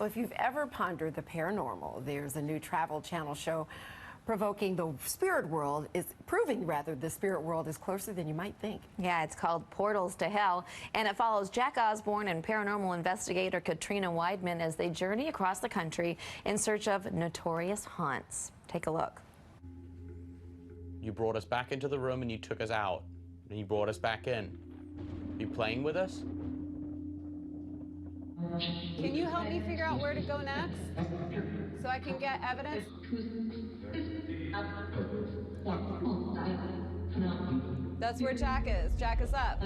Well, if you've ever pondered the paranormal, there's a new Travel Channel show proving the spirit world is closer than you might think. Yeah, it's called Portals to Hell, and it follows Jacque Osbourne and paranormal investigator Katrina Weidman as they journey across the country in search of notorious haunts. Take a look. You brought us back into the room and you took us out, and you brought us back in. Are you playing with us? Can you help me figure out where to go next so I can get evidence? That's where Jacque is. Jacque is up.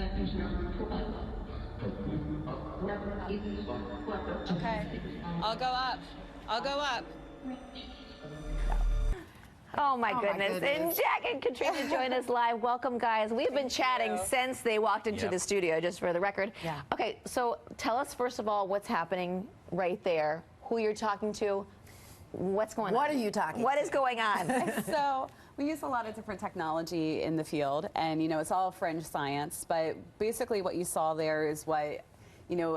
Okay. I'll go up. I'll go up. Oh my goodness. And Jacque and Katrina join us live. Welcome, guys. We've been chatting since they walked into the studio, just for the record. Yeah. Okay, so tell us first of all what's happening right there, who you're talking to, what's going on. What are you talking What is going on? So we use a lot of different technology in the field, and it's all fringe science, but basically what you saw there is what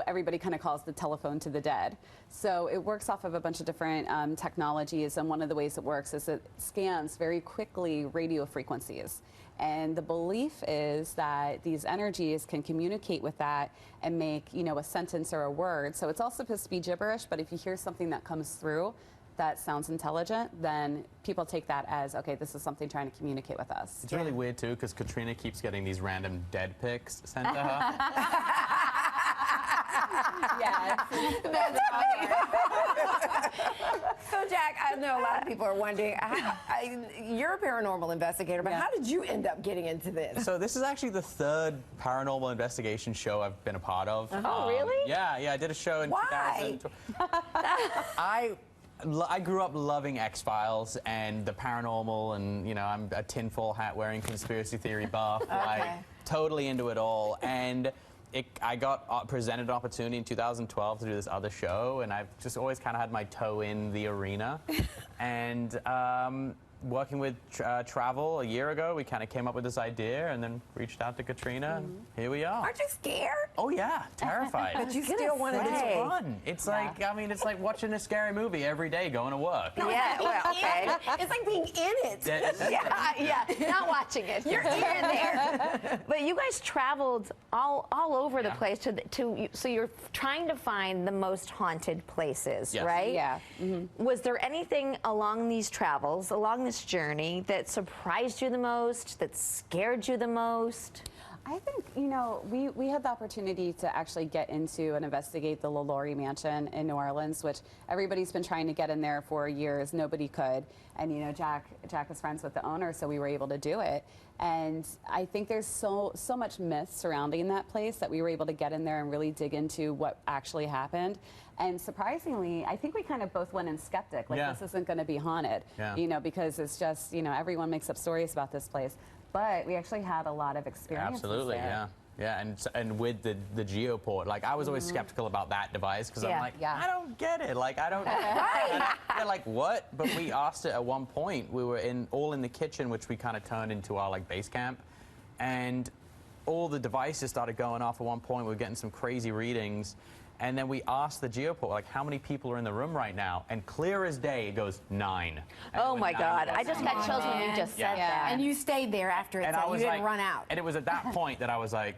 everybody kind of calls the telephone to the dead. So it works off of a bunch of different technologies, and one of the ways it works is it scans very quickly radio frequencies. And the belief is that these energies can communicate with that and make, a sentence or a word. So it's all supposed to be gibberish, but if you hear something that comes through that sounds intelligent, then people take that as, okay, this is something trying to communicate with us. It's really weird, too, because Katrina keeps getting these random dead pics sent to her. Yeah, That's funny. So, Jacque, I know a lot of people are wondering, you're a paranormal investigator, but how did you end up getting into this? So this is actually the third paranormal investigation show I've been a part of. Oh, really? Yeah, I did a show in 2012. I grew up loving X-Files and the paranormal, and I'm a tinfoil hat wearing conspiracy theory buff, like totally into it all. And I got presented an opportunity in 2012 to do this other show, and I've just always kind of had my toe in the arena. And working with Travel a year ago, we kind of came up with this idea and then reached out to Katrina, and here we are. Aren't you scared? Oh yeah, terrified. But you still wanted to It's say. fun. It's like, I mean, it's like watching a scary movie every day going to work. Yeah, well, okay. It's like being in it. Yeah, not watching it. You're in there. But you guys traveled all over the place so you're trying to find the most haunted places, right? Yeah. Was there anything along these travels, along this journey, that surprised you the most, that scared you the most? I think, we had the opportunity to actually get into and investigate the LaLaurie Mansion in New Orleans, which everybody's been trying to get in there for years. Nobody could. And, Jacque is friends with the owner, so we were able to do it. And I think there's so much myth surrounding that place that we were able to get in there and really dig into what actually happened. And surprisingly, I think we kind of both went in skeptic, like this isn't going to be haunted, because it's just, everyone makes up stories about this place. But we actually had a lot of experiences Absolutely, there. yeah, and with the geoport, like I was always skeptical about that device because I'm like, I don't get it, like I don't. They're like, what? But we asked it at one point. We were all in the kitchen, which we kind of turned into our base camp, and all the devices started going off at one point. We were getting some crazy readings. And then we asked the geoport, like, how many people are in the room right now? And clear as day, it goes 9. Oh, my God. I just got chills when you just said that. And you stayed there after it, so you didn't run out. And it was at that point that I was like,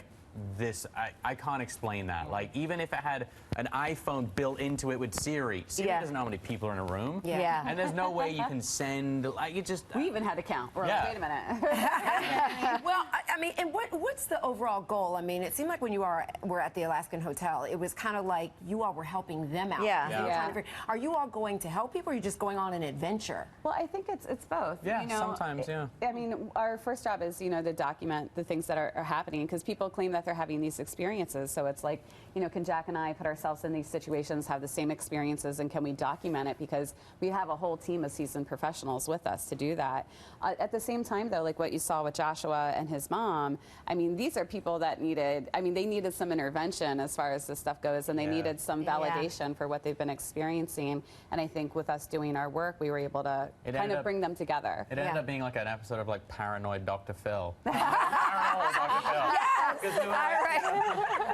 I can't explain that. Like, even if it had an iPhone built into it with Siri doesn't know how many people are in a room. And there's no way you can send, like, it just... We even had to count. We're like, wait a minute. Well, I mean, and what's the overall goal? I mean, it seemed like when you were at the Alaskan Hotel, it was kind of like you all were helping them out. Are you all going to help people, or are you just going on an adventure? Well, I think it's both. Yeah, sometimes, I mean, our first job is, to document the things that are happening, because people claim that they're having these experiences. So it's like, can Jacque and I put ourselves in these situations, have the same experiences, and can we document it? Because we have a whole team of seasoned professionals with us to do that. At the same time, though, like what you saw with Joshua and his mom, I mean, these are people that they needed some intervention as far as this stuff goes, and they needed some validation for what they've been experiencing. And I think with us doing our work, we were able to kind of bring them together. It ended up being like an episode of like Paranoid Dr. Phil. Paranormal Dr. Phil. Yes, All right.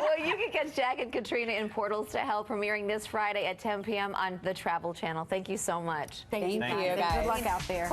Well, you can catch Jacque and Katrina in Portals to Hell, premiering this Friday at 10 p.m. on the Travel Channel. Thank you so much. Thank you, guys. Good luck out there.